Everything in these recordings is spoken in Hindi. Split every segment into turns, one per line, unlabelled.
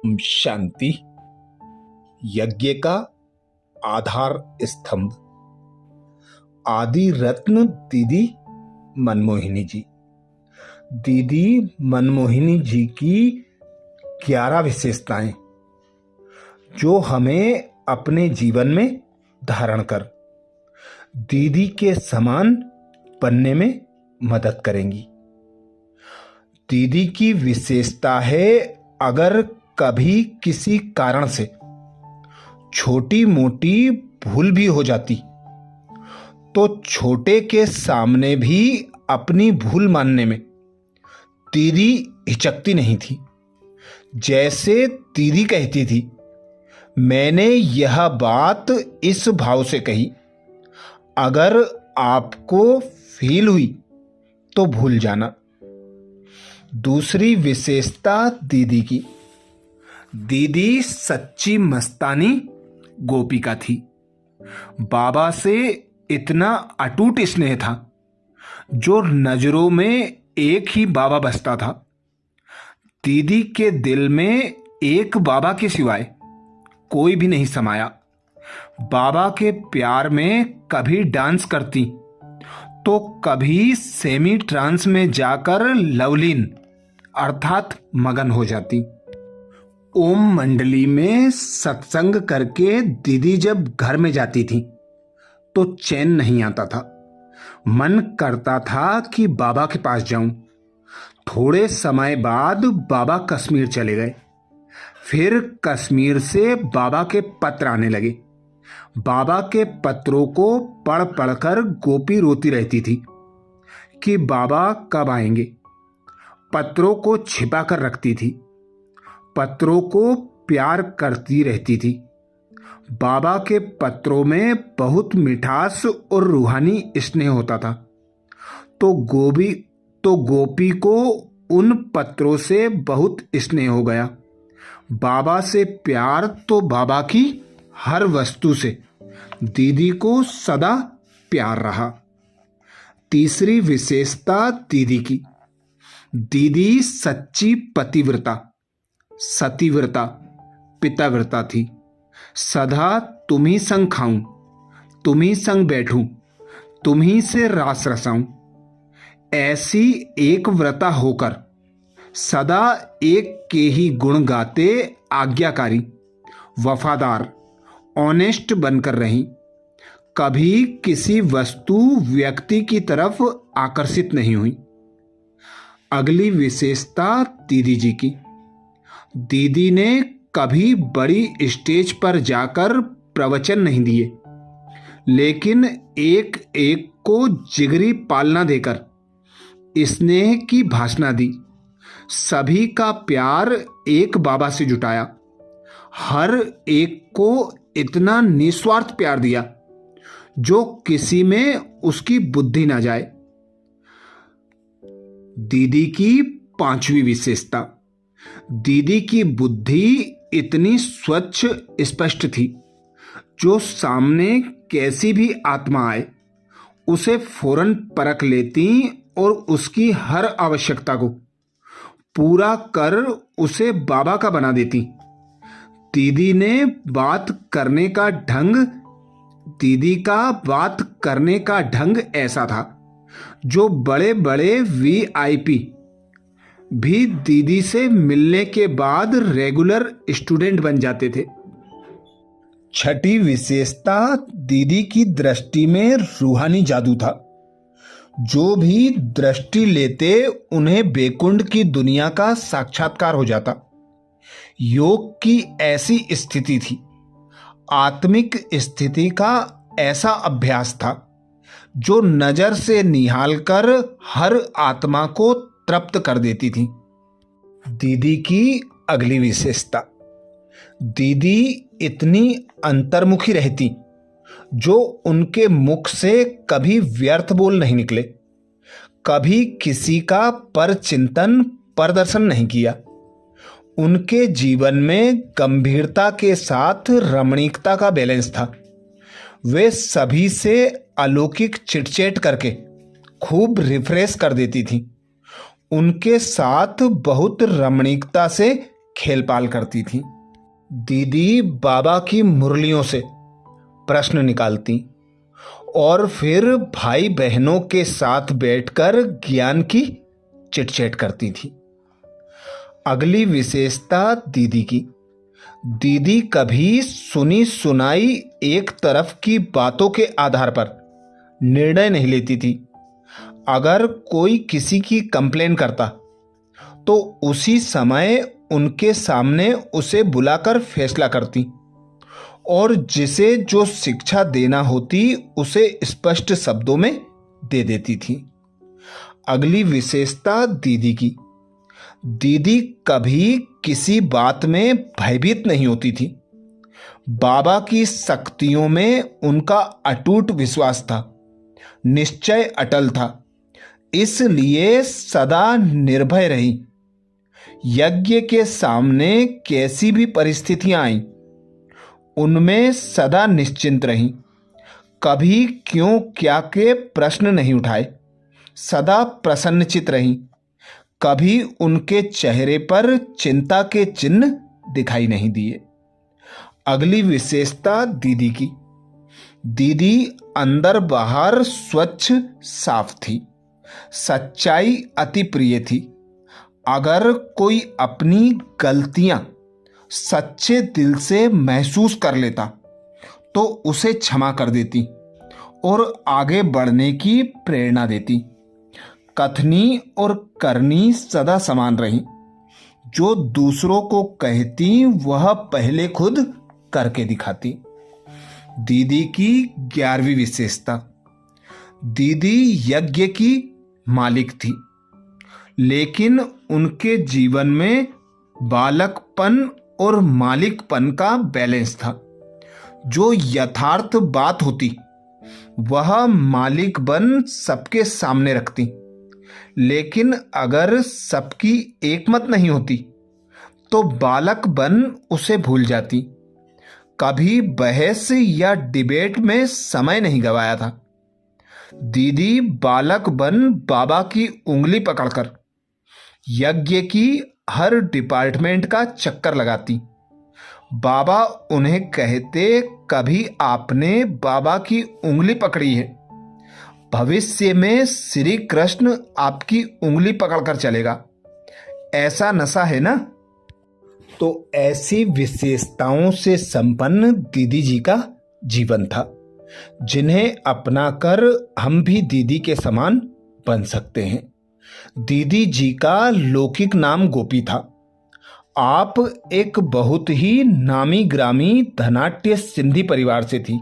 शांति। यज्ञ का आधार स्तंभ आदि रत्न दीदी मनमोहिनी जी। दीदी मनमोहिनी जी की 11 विशेषताएं जो हमें अपने जीवन में धारण कर दीदी के समान बनने में मदद करेंगी। दीदी की विशेषता है, अगर कभी किसी कारण से छोटी मोटी भूल भी हो जाती तो छोटे के सामने भी अपनी भूल मानने में दीदी हिचकती नहीं थी। जैसे दीदी कहती थी, मैंने यह बात इस भाव से कही, अगर आपको फील हुई तो भूल जाना। दूसरी विशेषता दीदी की, दीदी सच्ची मस्तानी गोपिका थी। बाबा से इतना अटूट स्नेह था जो नजरों में एक ही बाबा बसता था। दीदी के दिल में एक बाबा के सिवाय कोई भी नहीं समाया। बाबा के प्यार में कभी डांस करती तो कभी सेमी ट्रांस में जाकर लवलीन अर्थात मगन हो जाती। ओम मंडली में सत्संग करके दीदी जब घर में जाती थी तो चैन नहीं आता था। मन करता था कि बाबा के पास जाऊं। थोड़े समय बाद बाबा कश्मीर चले गए। फिर कश्मीर से बाबा के पत्र आने लगे। बाबा के पत्रों को पढ़ पढ़कर गोपी रोती रहती थी कि बाबा कब आएंगे। पत्रों को छिपा कर रखती थी, पत्रों को प्यार करती रहती थी। बाबा के पत्रों में बहुत मिठास और रूहानी स्नेह होता था। तो गोपी को उन पत्रों से बहुत स्नेह हो गया। बाबा से प्यार तो बाबा की हर वस्तु से दीदी को सदा प्यार रहा। तीसरी विशेषता दीदी की, दीदी सच्ची पतिव्रता, सतीव्रता, पिताव्रता थी। सदा तुम्ही संग खाऊं, तुम्ही संग बैठूं, तुम्ही से रास रसाऊं, ऐसी एक व्रता होकर सदा एक के ही गुण गाते आज्ञाकारी, वफादार, ऑनेस्ट बनकर रही। कभी किसी वस्तु व्यक्ति की तरफ आकर्षित नहीं हुई। अगली विशेषता दीदी जी की, दीदी ने कभी बड़ी स्टेज पर जाकर प्रवचन नहीं दिए, लेकिन एक एक को जिगरी पालना देकर स्नेह की भाषणा दी। सभी का प्यार एक बाबा से जुटाया। हर एक को इतना निस्वार्थ प्यार दिया जो किसी में उसकी बुद्धि ना जाए। दीदी की पांचवी विशेषता, दीदी की बुद्धि इतनी स्वच्छ स्पष्ट थी, जो सामने कैसी भी आत्मा आए उसे फौरन परख लेती और उसकी हर आवश्यकता को पूरा कर उसे बाबा का बना देती। दीदी का बात करने का ढंग ऐसा था जो बड़े बड़े VIP भी दीदी से मिलने के बाद रेगुलर स्टूडेंट बन जाते थे। छठी विशेषता दीदी की दृष्टि में रूहानी जादू था। जो भी दृष्टि लेते उन्हें बैकुंठ की दुनिया का साक्षात्कार हो जाता। योग की ऐसी स्थिति थी, आत्मिक स्थिति का ऐसा अभ्यास था जो नजर से निहाल कर हर आत्मा को तृप्त कर देती थी। दीदी की अगली विशेषता, दीदी इतनी अंतर्मुखी रहती जो उनके मुख से कभी व्यर्थ बोल नहीं निकले। कभी किसी का परचिंतन प्रदर्शन नहीं किया। उनके जीवन में गंभीरता के साथ रमणीकता का बैलेंस था। वे सभी से अलौकिक चिटचैट करके खूब रिफ्रेश कर देती थी। उनके साथ बहुत रमणीकता से खेलपाल करती थीं। दीदी बाबा की मुरलियों से प्रश्न निकालती और फिर भाई बहनों के साथ बैठकर ज्ञान की चिटचैट करती थी। अगली विशेषता दीदी की, दीदी कभी सुनी सुनाई एक तरफ की बातों के आधार पर निर्णय नहीं लेती थी। अगर कोई किसी की कंप्लेन करता तो उसी समय उनके सामने उसे बुलाकर फैसला करती और जिसे जो शिक्षा देना होती उसे स्पष्ट शब्दों में दे देती थी। अगली विशेषता दीदी की, दीदी कभी किसी बात में भयभीत नहीं होती थी। बाबा की शक्तियों में उनका अटूट विश्वास था, निश्चय अटल था, इसलिए सदा निर्भय रही। यज्ञ के सामने कैसी भी परिस्थितियां आईं, उनमें सदा निश्चिंत रहीं। कभी क्यों क्या के प्रश्न नहीं उठाए, सदा प्रसन्नचित रहीं। कभी उनके चेहरे पर चिंता के चिन्ह दिखाई नहीं दिए। अगली विशेषता दीदी की, दीदी अंदर बाहर स्वच्छ साफ थी, सच्चाई अति प्रिय थी। अगर कोई अपनी गलतियां सच्चे दिल से महसूस कर लेता तो उसे क्षमा कर देती और आगे बढ़ने की प्रेरणा देती। कथनी और करनी सदा समान रही। जो दूसरों को कहती वह पहले खुद करके दिखाती। दीदी की 11वीं विशेषता, दीदी यज्ञ की मालिक थी, लेकिन उनके जीवन में बालकपन और मालिकपन का बैलेंस था। जो यथार्थ बात होती वह मालिक बन सबके सामने रखती, लेकिन अगर सबकी एकमत नहीं होती तो बालक बन उसे भूल जाती। कभी बहस या डिबेट में समय नहीं गवाया था। दीदी बालक बन बाबा की उंगली पकड़कर यज्ञ की हर डिपार्टमेंट का चक्कर लगाती। बाबा उन्हें कहते, कभी आपने बाबा की उंगली पकड़ी है, भविष्य में श्री कृष्ण आपकी उंगली पकड़कर चलेगा। ऐसा नशा है ना। तो ऐसी विशेषताओं से संपन्न दीदी जी का जीवन था, जिन्हें अपनाकर हम भी दीदी के समान बन सकते हैं। दीदी जी का लौकिक नाम गोपी था। आप एक बहुत ही नामी ग्रामी धनाढ्य सिंधी परिवार से थी।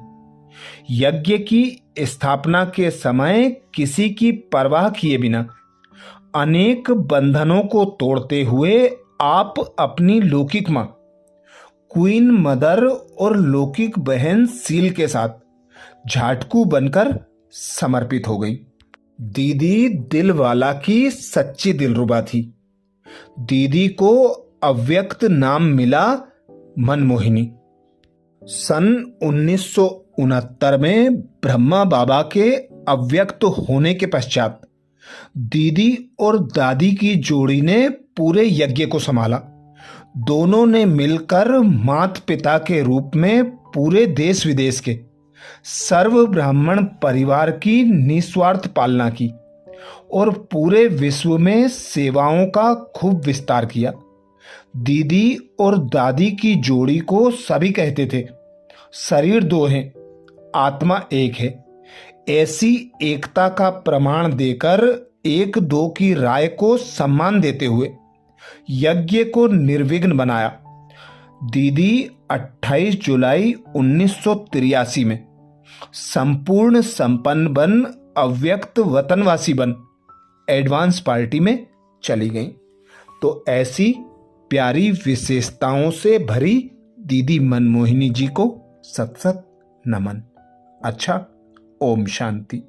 यज्ञ की स्थापना के समय किसी की परवाह किए बिना अनेक बंधनों को तोड़ते हुए आप अपनी लौकिक मां क्वीन मदर और लौकिक बहन सील के साथ झाटकू बनकर समर्पित हो गई। दीदी दिलवाला की सच्ची दिलरुबा थी। दीदी को अव्यक्त नाम मिला मनमोहिनी। सन 1969 में ब्रह्मा बाबा के अव्यक्त होने के पश्चात दीदी और दादी की जोड़ी ने पूरे यज्ञ को संभाला। दोनों ने मिलकर माता पिता के रूप में पूरे देश विदेश के सर्व ब्राह्मण परिवार की निस्वार्थ पालना की और पूरे विश्व में सेवाओं का खूब विस्तार किया। दीदी और दादी की जोड़ी को सभी कहते थे, शरीर दो हैं, आत्मा एक है। ऐसी एकता का प्रमाण देकर एक दो की राय को सम्मान देते हुए यज्ञ को निर्विघ्न बनाया। दीदी 28 जुलाई 1983 में संपूर्ण संपन्न बन अव्यक्त वतनवासी बन एडवांस पार्टी में चली गई। तो ऐसी प्यारी विशेषताओं से भरी दीदी मनमोहिनी जी को सत सत नमन। अच्छा, ओम शांति।